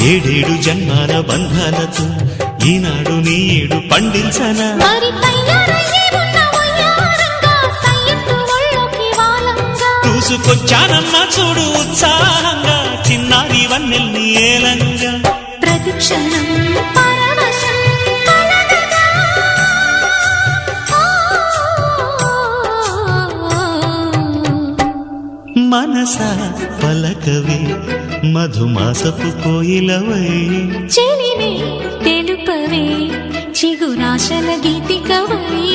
ఏడేడు జన్మాల బంధాలతో ఈనాడు నీ ఏడు పండించనా చూసుకొచ్చానమ్మా చూడు ఉత్సాహంగా చిన్నారి వన్నెల్ని ఏలంగా ప్రతిక్షణం మనసా పలకవే మధుమాసపు కోయిలవై చెలివే తెలుపవే చిగురాశల గీతికవై